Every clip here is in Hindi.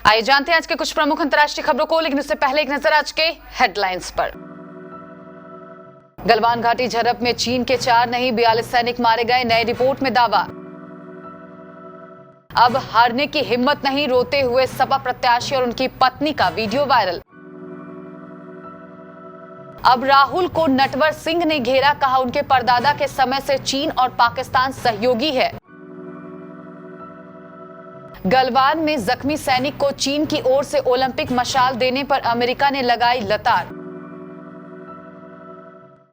आइए जानते हैं आज के कुछ प्रमुख अंतर्राष्ट्रीय खबरों को, लेकिन उससे पहले एक नजर आज के हेडलाइंस पर। गलवान घाटी झड़प में चीन के 4 नहीं 42 सैनिक मारे गए, नई रिपोर्ट में दावा। अब हारने की हिम्मत नहीं, रोते हुए सपा प्रत्याशी और उनकी पत्नी का वीडियो वायरल। अब राहुल को नटवर सिंह ने घेरा, कहा उनके परदादा के समय से चीन और पाकिस्तान सहयोगी है। गलवान में जख्मी सैनिक को चीन की ओर से ओलंपिक मशाल देने पर अमेरिका ने लगाई लतार।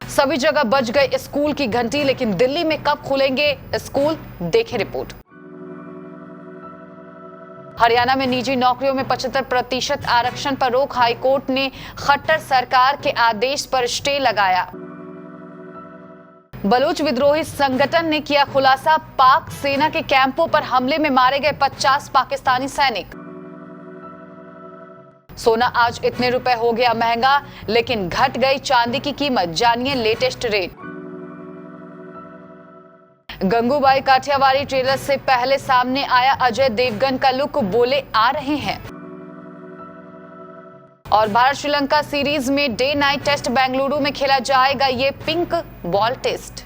सभी जगह बज गए स्कूल की घंटी, लेकिन दिल्ली में कब खुलेंगे स्कूल, देखें रिपोर्ट। हरियाणा में निजी नौकरियों में 75% आरक्षण पर रोक, हाईकोर्ट ने खट्टर सरकार के आदेश पर स्टे लगाया। बलूच विद्रोही संगठन ने किया खुलासा, पाक सेना के कैंपों पर हमले में मारे गए 50 पाकिस्तानी सैनिक। सोना आज इतने रुपए हो गया महंगा, लेकिन घट गई चांदी की कीमत, जानिए latest rate. Gangubai Kathiawadi trailer से पहले सामने आया अजय देवगन का लुक, बोले आ रहे हैं। और भारत श्रीलंका सीरीज में डे नाइट टेस्ट बेंगलुरु में खेला जाएगा ये पिंक बॉल टेस्ट।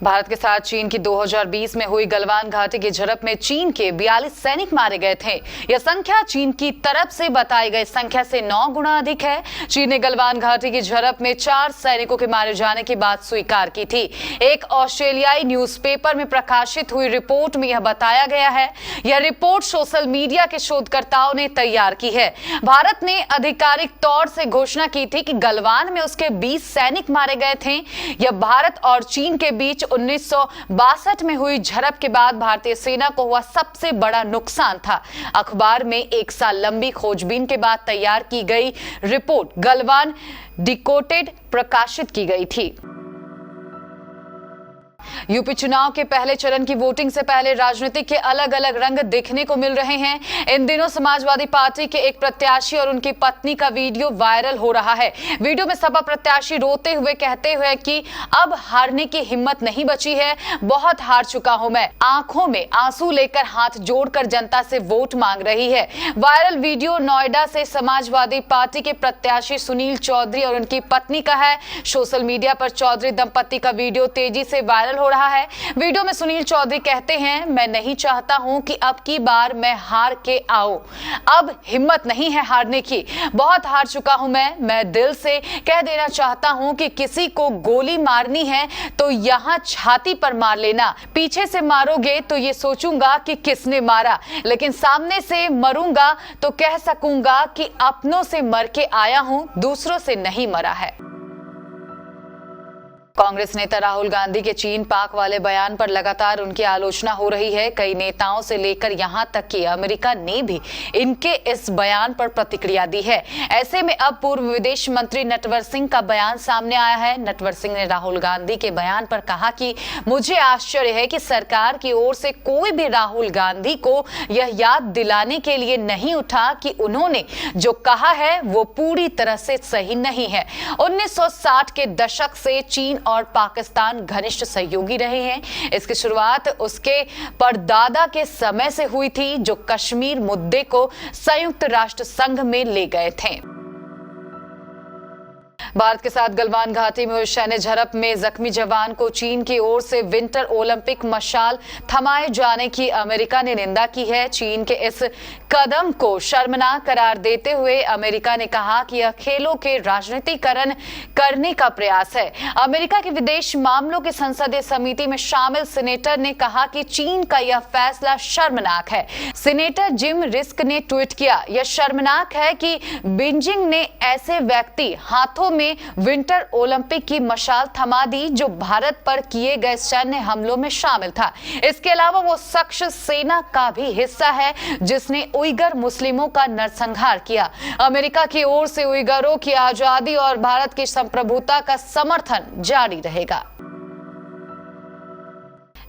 भारत के साथ चीन की 2020 में हुई गलवान घाटी की झड़प में चीन के 42 सैनिक मारे गए थे। यह संख्या चीन की तरफ से बताई गई संख्या से 9 गुना अधिक है। चीन ने गलवान घाटी की झड़प में 4 सैनिकों के मारे जाने की बात स्वीकार की थी। एक ऑस्ट्रेलियाई न्यूज़पेपर में प्रकाशित हुई रिपोर्ट में यह बताया गया है। यह रिपोर्ट सोशल मीडिया के शोधकर्ताओं ने तैयार की है। भारत ने आधिकारिक तौर से घोषणा की थी कि गलवान में उसके 20 सैनिक मारे गए थे। यह भारत और चीन के बीच 1962 में हुई झड़प के बाद भारतीय सेना को हुआ सबसे बड़ा नुकसान था। अखबार में 1 साल लंबी खोजबीन के बाद तैयार की गई रिपोर्ट गलवान डिकोडेड प्रकाशित की गई थी। यूपी चुनाव के पहले चरण की वोटिंग से पहले राजनीति के अलग अलग रंग देखने को मिल रहे हैं। इन दिनों समाजवादी पार्टी के एक प्रत्याशी और उनकी पत्नी का वीडियो वायरल हो रहा है। वीडियो में सपा प्रत्याशी रोते हुए कहते हुए कि अब हारने की हिम्मत नहीं बची है, बहुत हार चुका हूं मैं, आंखों में आंसू लेकर हाथ जोड़कर जनता से वोट मांग रही है। वायरल वीडियो नोएडा से समाजवादी पार्टी के प्रत्याशी सुनील चौधरी और उनकी पत्नी का है। सोशल मीडिया पर चौधरी दंपति का वीडियो तेजी से वायरल हो रहा है। वीडियो में सुनील चौधरी कहते हैं, मैं नहीं चाहता हूं कि अब की बार मैं हार के आऊं, अब हिम्मत नहीं है हारने की, बहुत हार चुका हूं मैं दिल से कह देना चाहता हूं कि किसी को गोली मारनी है तो यहां छाती पर मार लेना, पीछे से मारोगे तो ये सोचूंगा कि किसने मारा, लेकिन सामने से मरूंगा तो कह सकूंगा कि अपनों से मर के आया हूं, दूसरों से नहीं मरा है। कांग्रेस नेता राहुल गांधी के चीन पाक वाले बयान पर लगातार उनकी आलोचना हो रही है। कई नेताओं से लेकर यहां तक कि अमेरिका ने भी इनके इस बयान पर प्रतिक्रिया दी है। ऐसे में अब पूर्व विदेश मंत्री नटवर सिंह का बयान सामने आया है। नटवर सिंह ने राहुल गांधी के बयान पर कहा कि मुझे आश्चर्य है कि सरकार की ओर से कोई भी राहुल गांधी को यह याद दिलाने के लिए नहीं उठा कि उन्होंने जो कहा है वो पूरी तरह से सही नहीं है। 1960 के दशक से चीन और पाकिस्तान घनिष्ठ सहयोगी रहे हैं। इसकी शुरुआत उसके परदादा के समय से हुई थी, जो कश्मीर मुद्दे को संयुक्त राष्ट्र संघ में ले गए थे। भारत के साथ गलवान घाटी में हुई सैन्य झड़प में जख्मी जवान को चीन की ओर से विंटर ओलंपिक मशाल थमाए जाने की अमेरिका ने निंदा की है। चीन के इस कदम को शर्मनाक करार देते हुए अमेरिका ने कहा कि यह खेलों के राजनीतिकरण करने का प्रयास है। अमेरिका के विदेश मामलों की संसदीय समिति में शामिल सीनेटर ने कहा कि चीन का यह फैसला शर्मनाक है। सीनेटर जिम रिस्क ने ट्वीट किया, यह शर्मनाक है कि बीजिंग ने ऐसे व्यक्ति हाथों में विंटर ओलंपिक की मशाल थमा दी जो भारत पर किए गए सैन्य हमलों में शामिल था। इसके अलावा वो शख्स सेना का भी हिस्सा है जिसने उइगर मुस्लिमों का नरसंहार किया। अमेरिका की ओर से उइगरों की आजादी और भारत की संप्रभुता का समर्थन जारी रहेगा।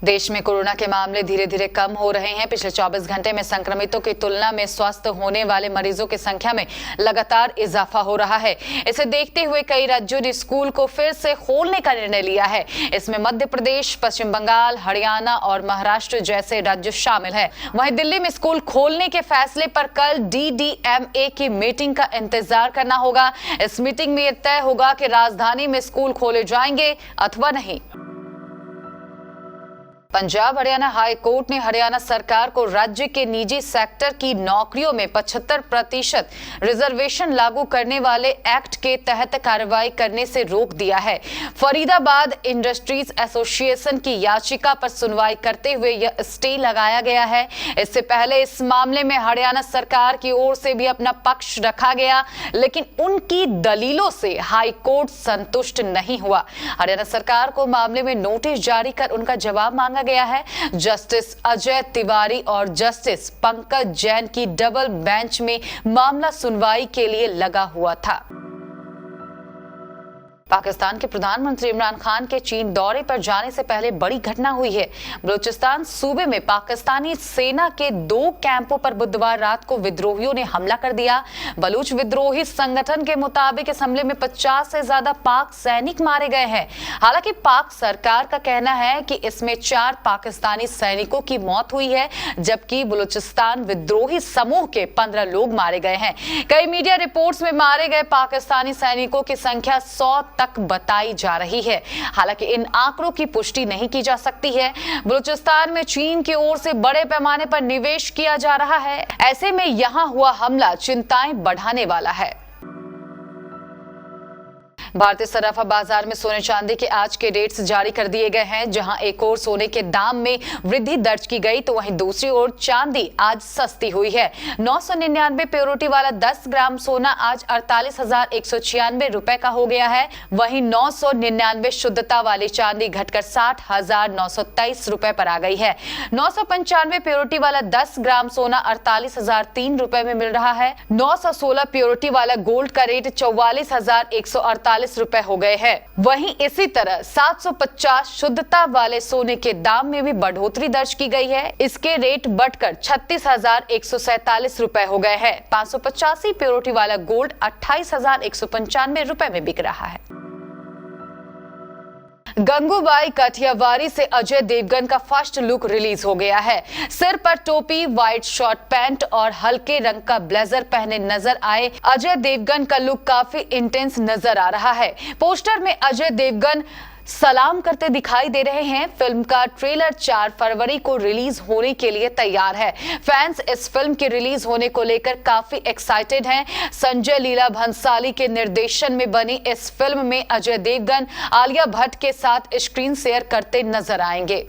देश में कोरोना के मामले धीरे धीरे कम हो रहे हैं। पिछले 24 घंटे में संक्रमितों की तुलना में स्वस्थ होने वाले मरीजों की संख्या में लगातार इजाफा हो रहा है। इसे देखते हुए कई राज्यों ने स्कूल को फिर से खोलने का निर्णय लिया है। इसमें मध्य प्रदेश, पश्चिम बंगाल, हरियाणा और महाराष्ट्र जैसे राज्य शामिल है। वहीं दिल्ली में स्कूल खोलने के फैसले पर कल DDMA की मीटिंग का इंतजार करना होगा। इस मीटिंग में यह तय होगा कि राजधानी में स्कूल खोले जाएंगे अथवा नहीं। पंजाब हरियाणा हाई कोर्ट ने हरियाणा सरकार को राज्य के निजी सेक्टर की नौकरियों में 75% रिजर्वेशन लागू करने वाले एक्ट के तहत कार्रवाई करने से रोक दिया है। फरीदाबाद इंडस्ट्रीज एसोसिएशन की याचिका पर सुनवाई करते हुए यह स्टे लगाया गया है। इससे पहले इस मामले में हरियाणा सरकार की ओर से भी अपना पक्ष रखा गया, लेकिन उनकी दलीलों से हाई कोर्ट संतुष्ट नहीं हुआ। हरियाणा सरकार को मामले में नोटिस जारी कर उनका जवाब मांगा गया है। जस्टिस अजय तिवारी और जस्टिस पंकज जैन की डबल बेंच में मामला सुनवाई के लिए लगा हुआ था। पाकिस्तान के प्रधानमंत्री इमरान खान के चीन दौरे पर जाने से पहले बड़ी घटना हुई है। बलूचिस्तान सूबे में पाकिस्तानी सेना के 2 कैंपों पर बुधवार रात को विद्रोहियों ने हमला कर दिया। बलूच विद्रोही संगठन के मुताबिक इस हमले में 50 से ज्यादा पाक सैनिक मारे गए हैं। हालांकि पाक सरकार का कहना है कि इसमें 4 पाकिस्तानी सैनिकों की मौत हुई है, जबकि बलूचिस्तान विद्रोही समूह के 15 लोग मारे गए हैं। कई मीडिया रिपोर्ट्स में मारे गए पाकिस्तानी सैनिकों की संख्या 100 तक बताई जा रही है। हालांकि इन आंकड़ों की पुष्टि नहीं की जा सकती है। बलूचिस्तान में चीन की ओर से बड़े पैमाने पर निवेश किया जा रहा है। ऐसे में यहां हुआ हमला चिंताएं बढ़ाने वाला है। भारतीय सराफा बाजार में सोने चांदी के आज के रेट्स जारी कर दिए गए हैं। जहां एक ओर सोने के दाम में वृद्धि दर्ज की गई, तो वहीं दूसरी ओर चांदी आज सस्ती हुई है। 999 प्योरिटी वाला 10 ग्राम सोना आज 48,196 रुपए का हो गया है। वहीं 999 शुद्धता वाली चांदी घटकर 60,923 रुपए पर आ गई है। 995 प्योरिटी वाला 10 ग्राम सोना 48,003 रुपए में मिल रहा है। 916 प्योरिटी वाला गोल्ड का रेट 44,148 रुपए हो गए हैं। वहीं इसी तरह 750 शुद्धता वाले सोने के दाम में भी बढ़ोतरी दर्ज की गई है। इसके रेट बढ़कर 36,147 रुपए हो गए हैं। 585 प्योरिटी वाला गोल्ड 28,195 रुपए में बिक रहा है। गंगूबाई काठियावाड़ी से अजय देवगन का फर्स्ट लुक रिलीज हो गया है। सिर पर टोपी, व्हाइट शॉर्ट पैंट और हल्के रंग का ब्लेजर पहने नजर आए अजय देवगन का लुक काफी इंटेंस नजर आ रहा है। पोस्टर में अजय देवगन सलाम करते दिखाई दे रहे हैं। फिल्म का ट्रेलर 4 फरवरी को रिलीज होने के लिए तैयार है। फैंस इस फिल्म के रिलीज होने को लेकर काफी एक्साइटेड हैं। संजय लीला भंसाली के निर्देशन में बनी इस फिल्म में अजय देवगन आलिया भट्ट के साथ स्क्रीन शेयर करते नजर आएंगे।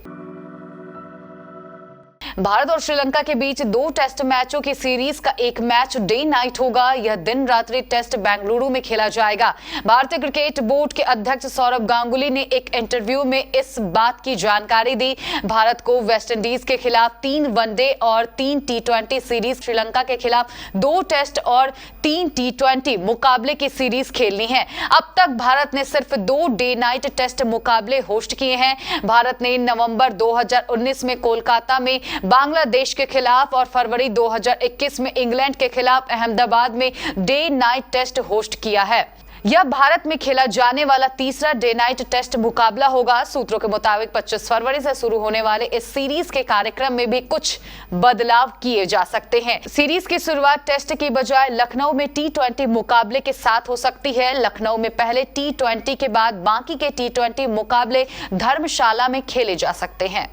भारत और श्रीलंका के बीच 2 टेस्ट मैचों की सीरीज का एक मैच डे नाइट होगा। यह दिन रात्रि टेस्ट बेंगलुरु में खेला जाएगा। भारतीय क्रिकेट बोर्ड के अध्यक्ष सौरभ गांगुली ने एक इंटरव्यू में इस बात की जानकारी दी। भारत को वेस्टइंडीज के खिलाफ 3 वनडे और 3 T20 सीरीज, श्रीलंका के खिलाफ 2 टेस्ट और 3 T20 मुकाबले की सीरीज खेलनी है। अब तक भारत ने सिर्फ 2 डे नाइट टेस्ट मुकाबले होस्ट किए हैं। भारत ने नवंबर 2019 में कोलकाता में बांग्लादेश के खिलाफ और फरवरी 2021 में इंग्लैंड के खिलाफ अहमदाबाद में डे नाइट टेस्ट होस्ट किया है। यह भारत में खेला जाने वाला तीसरा डे नाइट टेस्ट मुकाबला होगा। सूत्रों के मुताबिक 25 फरवरी से शुरू होने वाले इस सीरीज के कार्यक्रम में भी कुछ बदलाव किए जा सकते हैं। सीरीज की शुरुआत टेस्ट की बजाय लखनऊ में T20 मुकाबले के साथ हो सकती है। लखनऊ में पहले T20 के बाद बाकी के T20 मुकाबले धर्मशाला में खेले जा सकते हैं।